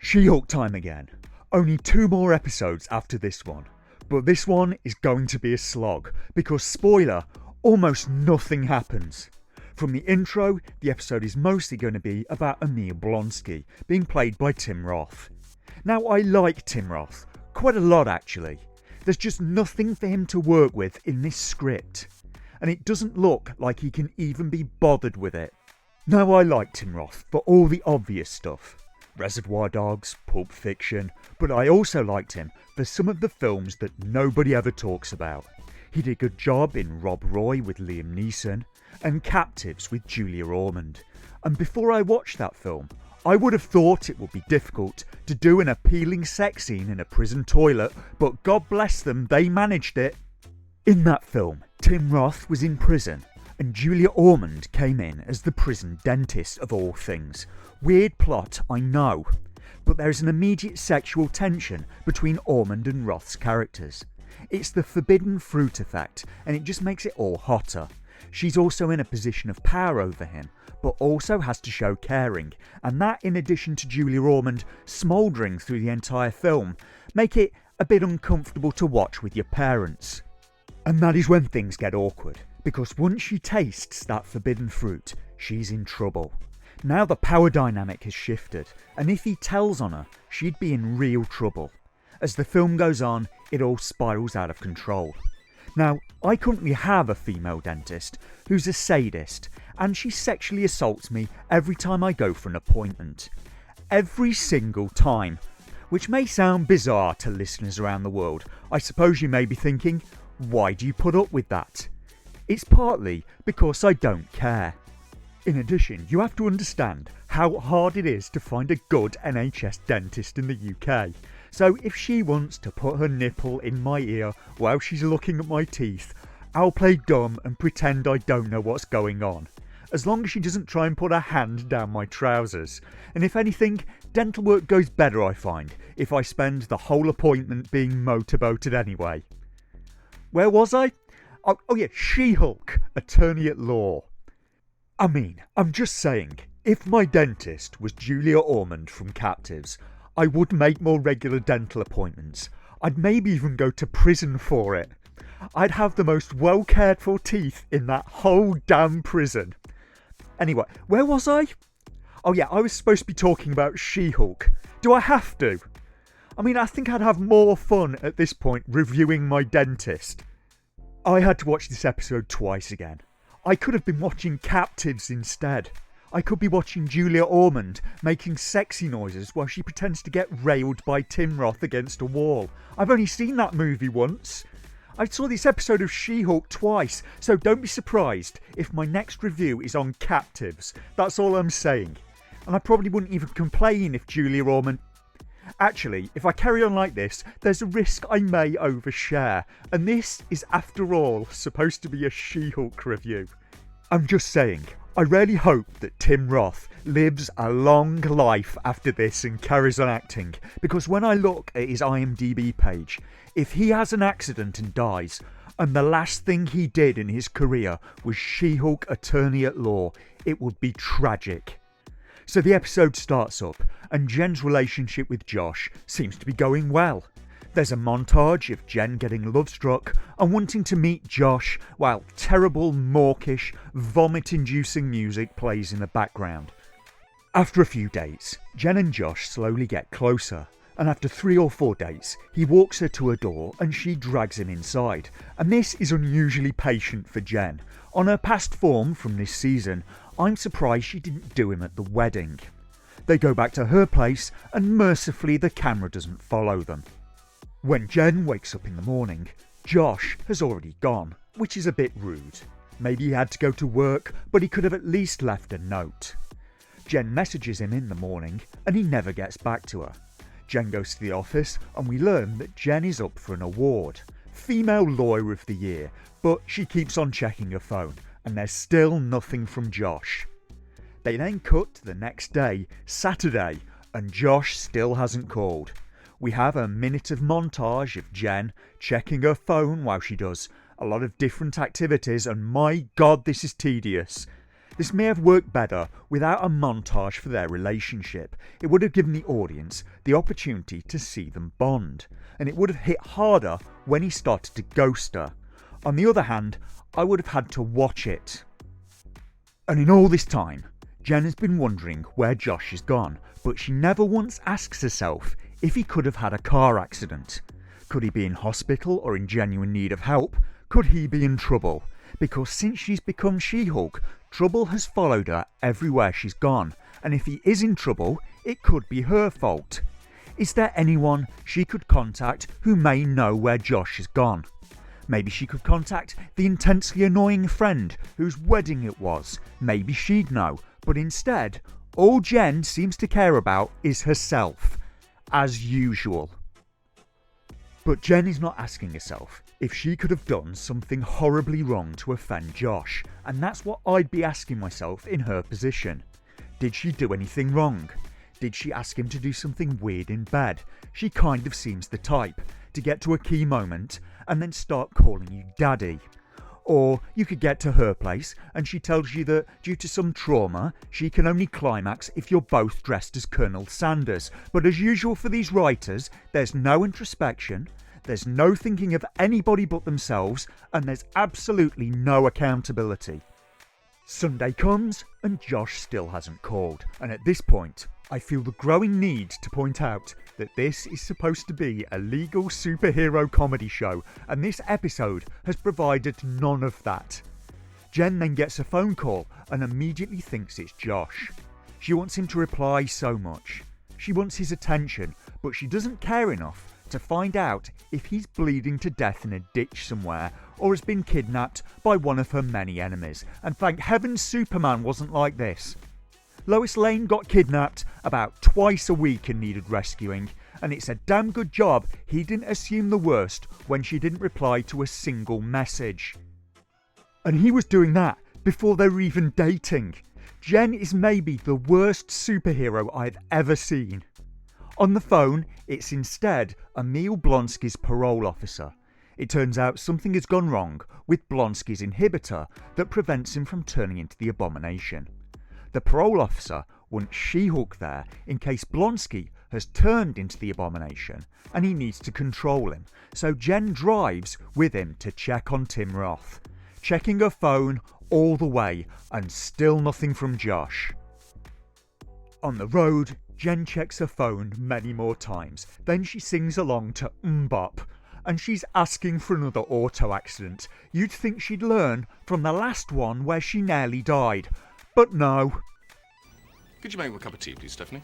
She-Hulk time again. Only 2 more episodes after this one. But this one is going to be a slog, because spoiler, almost nothing happens. From the intro, the episode is mostly going to be about Emil Blonsky, being played by Tim Roth. Now I like Tim Roth, quite a lot actually. There's just nothing for him to work with in this script. And it doesn't look like he can even be bothered with it. Now I like Tim Roth for all the obvious stuff. Reservoir Dogs, Pulp Fiction, but I also liked him for some of the films that nobody ever talks about. He did a good job in Rob Roy with Liam Neeson, and Captives with Julia Ormond. And before I watched that film, I would have thought it would be difficult to do an appealing sex scene in a prison toilet, but God bless them, they managed it. In that film, Tim Roth was in prison, and Julia Ormond came in as the prison dentist of all things. Weird plot, I know, but there is an immediate sexual tension between Ormond and Roth's characters. It's the forbidden fruit effect, and it just makes it all hotter. She's also in a position of power over him, but also has to show caring, and that, in addition to Julia Ormond smouldering through the entire film, make it a bit uncomfortable to watch with your parents. And that is when things get awkward, because once she tastes that forbidden fruit, she's in trouble. Now the power dynamic has shifted, and if he tells on her, she'd be in real trouble. As the film goes on, it all spirals out of control. Now, I currently have a female dentist who's a sadist, and she sexually assaults me every time I go for an appointment. Every single time. Which may sound bizarre to listeners around the world. I suppose you may be thinking, why do you put up with that? It's partly because I don't care. In addition, you have to understand how hard it is to find a good NHS dentist in the UK. So if she wants to put her nipple in my ear while she's looking at my teeth, I'll play dumb and pretend I don't know what's going on. As long as she doesn't try and put her hand down my trousers. And if anything, dental work goes better, I find, if I spend the whole appointment being motorboated anyway. Where was I? Oh yeah, She-Hulk, attorney at law. I mean, I'm just saying, if my dentist was Julia Ormond from Captives, I would make more regular dental appointments. I'd maybe even go to prison for it. I'd have the most well cared for teeth in that whole damn prison. Anyway, where was I? Oh yeah, I was supposed to be talking about She-Hulk. Do I have to? I mean, I think I'd have more fun at this point reviewing my dentist. I had to watch this episode twice again. I could have been watching Captives instead. I could be watching Julia Ormond making sexy noises while she pretends to get railed by Tim Roth against a wall. I've only seen that movie once. I saw this episode of She-Hulk twice, so don't be surprised if my next review is on Captives. That's all I'm saying. And I probably wouldn't even complain if Julia Ormond... Actually, if I carry on like this, there's a risk I may overshare, and this is, after all, supposed to be a She-Hulk review. I'm just saying, I really hope that Tim Roth lives a long life after this and carries on acting, because when I look at his IMDb page, if he has an accident and dies, and the last thing he did in his career was She-Hulk attorney at law, it would be tragic. So the episode starts up, and Jen's relationship with Josh seems to be going well. There's a montage of Jen getting love-struck and wanting to meet Josh, while terrible, mawkish, vomit-inducing music plays in the background. After a few dates, Jen and Josh slowly get closer, and after 3 or 4 dates, he walks her to a door and she drags him inside. And this is unusually patient for Jen. On her past form from this season, I'm surprised she didn't do him at the wedding. They go back to her place, and mercifully the camera doesn't follow them. When Jen wakes up in the morning, Josh has already gone, which is a bit rude. Maybe he had to go to work, but he could have at least left a note. Jen messages him in the morning, and he never gets back to her. Jen goes to the office, and we learn that Jen is up for an award, Female Lawyer of the Year, but she keeps on checking her phone, and there's still nothing from Josh. They then cut to the next day, Saturday, and Josh still hasn't called. We have a minute of montage of Jen checking her phone while she does a lot of different activities, and my god, this is tedious. This may have worked better without a montage for their relationship. It would have given the audience the opportunity to see them bond, and it would have hit harder when he started to ghost her. On the other hand, I would have had to watch it. And in all this time, Jen has been wondering where Josh is gone, but she never once asks herself if he could have had a car accident. Could he be in hospital or in genuine need of help? Could he be in trouble? Because since she's become She-Hulk, trouble has followed her everywhere she's gone, and if he is in trouble, it could be her fault. Is there anyone she could contact who may know where Josh has gone? Maybe she could contact the intensely annoying friend whose wedding it was. Maybe she'd know, but instead, all Jen seems to care about is herself, as usual. But Jen is not asking herself if she could have done something horribly wrong to offend Josh, and that's what I'd be asking myself in her position. Did she do anything wrong? Did she ask him to do something weird in bed? She kind of seems the type to get to a key moment and then start calling you daddy. Or you could get to her place and she tells you that due to some trauma, she can only climax if you're both dressed as Colonel Sanders. But as usual for these writers, there's no introspection, there's no thinking of anybody but themselves, and there's absolutely no accountability. Sunday comes and Josh still hasn't called, and at this point, I feel the growing need to point out that this is supposed to be a legal superhero comedy show, and this episode has provided none of that. Jen then gets a phone call and immediately thinks it's Josh. She wants him to reply so much. She wants his attention, but she doesn't care enough to find out if he's bleeding to death in a ditch somewhere or has been kidnapped by one of her many enemies. And thank heavens Superman wasn't like this. Lois Lane got kidnapped about twice a week and needed rescuing, and it's a damn good job he didn't assume the worst when she didn't reply to a single message. And he was doing that before they were even dating. Jen is maybe the worst superhero I've ever seen. On the phone, it's instead Emil Blonsky's parole officer. It turns out something has gone wrong with Blonsky's inhibitor that prevents him from turning into the Abomination. The parole officer wants She-Hulk there in case Blonsky has turned into the Abomination and he needs to control him, so Jen drives with him to check on Tim Roth. Checking her phone all the way and still nothing from Josh. On the road, Jen checks her phone many more times, then she sings along to Mbop, and she's asking for another auto accident. You'd think she'd learn from the last one where she nearly died. But no. Could you make me a cup of tea, please, Stephanie?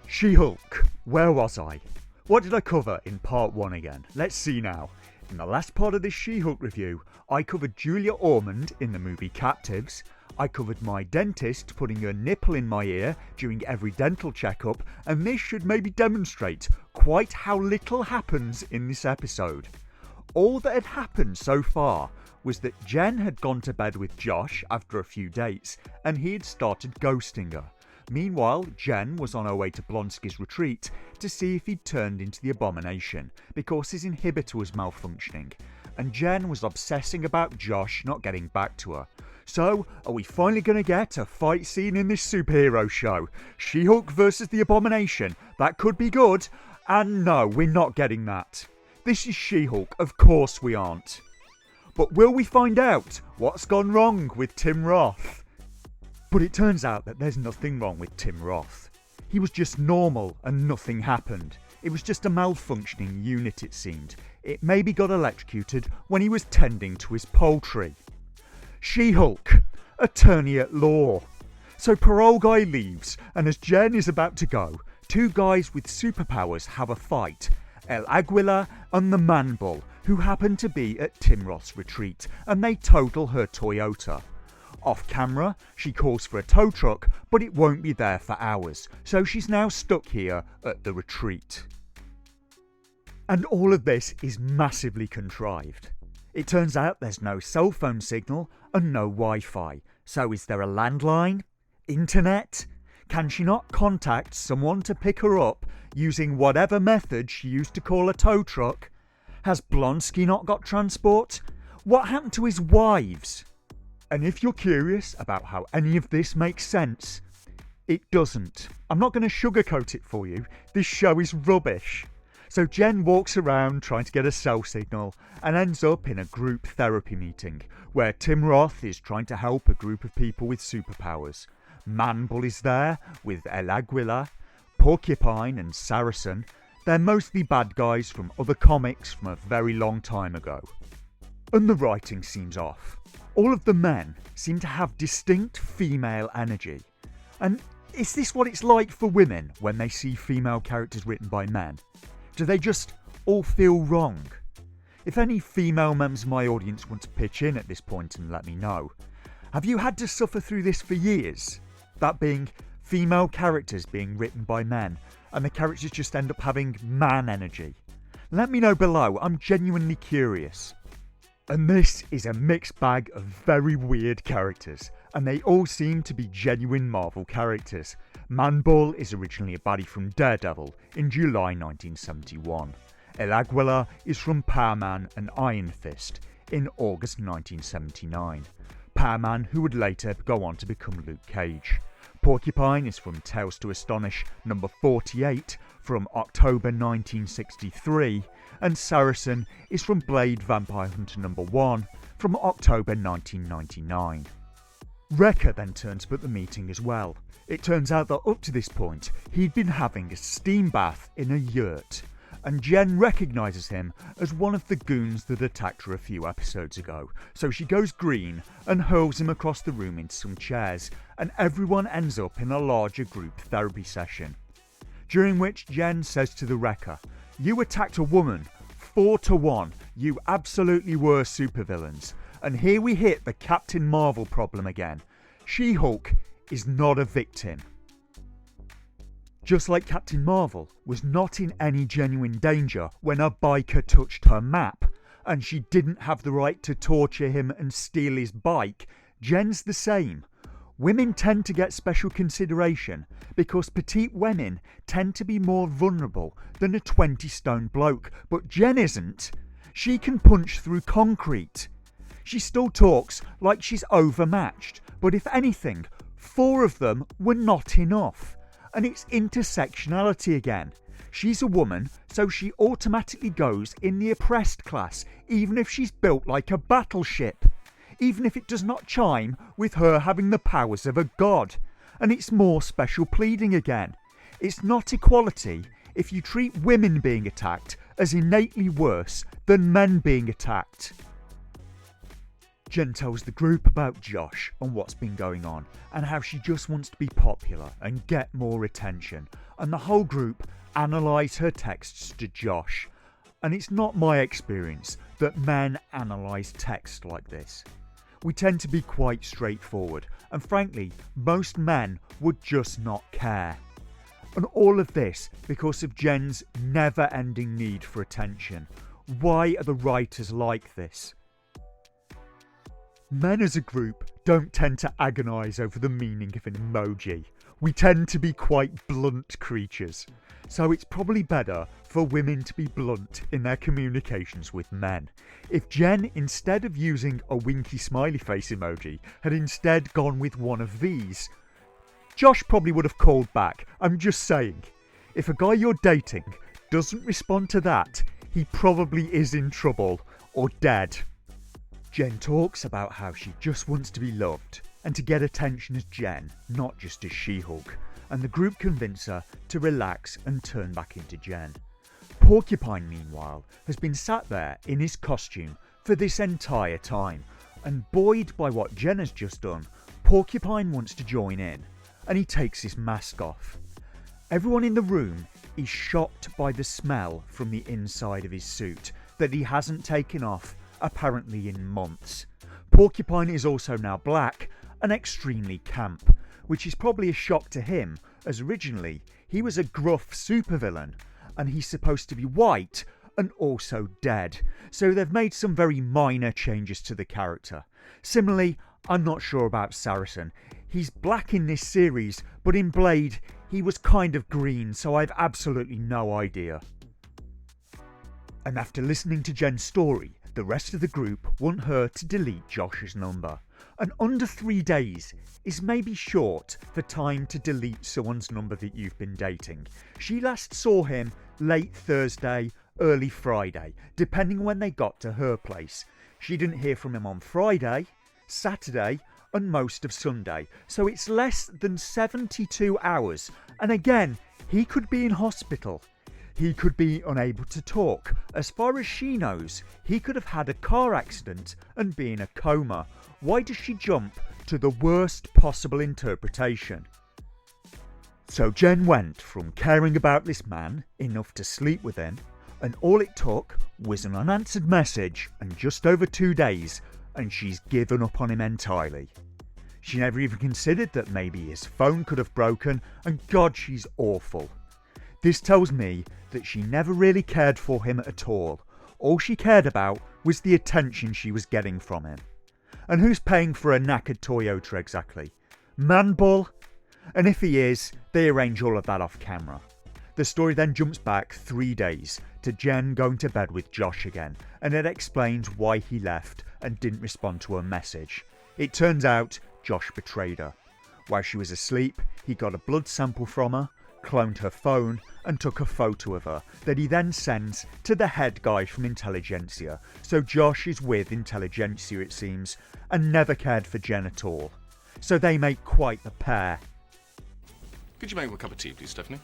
She-Hulk. Where was I? What did I cover in part 1 again? Let's see now. In the last part of this She-Hulk review, I covered Julia Ormond in the movie Captives. I covered my dentist putting her nipple in my ear during every dental checkup, and this should maybe demonstrate quite how little happens in this episode. All that had happened so far was that Jen had gone to bed with Josh after a few dates, and he had started ghosting her. Meanwhile, Jen was on her way to Blonsky's retreat to see if he'd turned into the Abomination, because his inhibitor was malfunctioning, and Jen was obsessing about Josh not getting back to her. So, are we finally going to get a fight scene in this superhero show? She-Hulk versus the Abomination. That could be good. And no, we're not getting that. This is She-Hulk, of course we aren't. But will we find out what's gone wrong with Tim Roth? But it turns out that there's nothing wrong with Tim Roth. He was just normal and nothing happened. It was just a malfunctioning unit, it seemed. It maybe got electrocuted when he was tending to his poultry. She-Hulk, attorney at law. So parole guy leaves, and as Jen is about to go, two guys with superpowers have a fight. El Aguila and the Man-Bull, who happen to be at Tim Roth's retreat, and they total her Toyota. Off camera, she calls for a tow truck, but it won't be there for hours, so she's now stuck here at the retreat. And all of this is massively contrived. It turns out there's no cell phone signal and no Wi-Fi. So is there a landline? Internet? Can she not contact someone to pick her up using whatever method she used to call a tow truck? Has Blonsky not got transport? What happened to his wives? And if you're curious about how any of this makes sense, it doesn't. I'm not going to sugarcoat it for you. This show is rubbish. So Jen walks around trying to get a cell signal and ends up in a group therapy meeting where Tim Roth is trying to help a group of people with superpowers. Manbull is there with El Aguila, Porcupine and Saracen. They're mostly bad guys from other comics from a very long time ago. And the writing seems off. All of the men seem to have distinct female energy. And is this what it's like for women when they see female characters written by men? Do they just all feel wrong? If any female members of my audience want to pitch in at this point and let me know. Have you had to suffer through this for years? That being female characters being written by men and the characters just end up having man energy. Let me know below, I'm genuinely curious. And this is a mixed bag of very weird characters, and they all seem to be genuine Marvel characters. Manbull is originally a baddie from Daredevil in July 1971. El Aguila is from Power Man and Iron Fist in August 1979. Power Man who would later go on to become Luke Cage. Porcupine is from Tales to Astonish number 48 from October 1963, and Saracen is from Blade Vampire Hunter number 1 from October 1999. Wrecker then turns up at the meeting as well. It turns out that up to this point he'd been having a steam bath in a yurt, and Jen recognises him as one of the goons that attacked her a few episodes ago, so she goes green and hurls him across the room into some chairs, and everyone ends up in a larger group therapy session. During which Jen says to the Wrecker, "You attacked a woman, 4-1, you absolutely were supervillains. And here we hit the Captain Marvel problem again. She-Hulk is not a victim." Just like Captain Marvel was not in any genuine danger when a biker touched her map, and she didn't have the right to torture him and steal his bike, Jen's the same. Women tend to get special consideration because petite women tend to be more vulnerable than a 20-stone bloke, but Jen isn't. She can punch through concrete. She still talks like she's overmatched, but if anything, 4 of them were not enough. And it's intersectionality again. She's a woman, so she automatically goes in the oppressed class, even if she's built like a battleship. Even if it does not chime with her having the powers of a god. And it's more special pleading again. It's not equality if you treat women being attacked as innately worse than men being attacked. Jen tells the group about Josh and what's been going on, and how she just wants to be popular and get more attention, and the whole group analyse her texts to Josh. And it's not my experience that men analyse text like this. We tend to be quite straightforward, and frankly, most men would just not care. And all of this because of Jen's never-ending need for attention. Why are the writers like this? Men as a group don't tend to agonise over the meaning of an emoji. We tend to be quite blunt creatures. So it's probably better for women to be blunt in their communications with men. If Jen, instead of using a winky smiley face emoji, had instead gone with one of these, Josh probably would have called back. I'm just saying. If a guy you're dating doesn't respond to that, he probably is in trouble or dead. Jen talks about how she just wants to be loved and to get attention as Jen, not just as She-Hulk, and the group convince her to relax and turn back into Jen. Porcupine, meanwhile, has been sat there in his costume for this entire time, and buoyed by what Jen has just done, Porcupine wants to join in, and he takes his mask off. Everyone in the room is shocked by the smell from the inside of his suit that he hasn't taken off apparently in months. Porcupine is also now black and extremely camp, which is probably a shock to him, as originally he was a gruff supervillain and he's supposed to be white and also dead, so they've made some very minor changes to the character. Similarly, I'm not sure about Saracen. He's black in this series, but in Blade, he was kind of green, so I've absolutely no idea. And after listening to Jen's story, the rest of the group want her to delete Josh's number. And under 3 days is maybe short for time to delete someone's number that you've been dating. She last saw him late Thursday, early Friday, depending when they got to her place. She didn't hear from him on Friday, Saturday, and most of Sunday, so it's less than 72 hours. And again, he could be in hospital. He could be unable to talk. As far as she knows, he could have had a car accident and be in a coma. Why does she jump to the worst possible interpretation? So Jen went from caring about this man enough to sleep with him, and all it took was an unanswered message and just over 2 days, and she's given up on him entirely. She never even considered that maybe his phone could have broken, and God, she's awful. This tells me that she never really cared for him at all. All she cared about was the attention she was getting from him. And who's paying for a knackered Toyota exactly? Manbull? And if he is, they arrange all of that off camera. The story then jumps back 3 days to Jen going to bed with Josh again, and it explains why he left and didn't respond to her message. It turns out Josh betrayed her. While she was asleep, he got a blood sample from her, cloned her phone, and took a photo of her that he then sends to the head guy from Intelligentsia. So Josh is with Intelligentsia, it seems, and never cared for Jen at all. So they make quite the pair. Could you make me a cup of tea, please, Stephanie?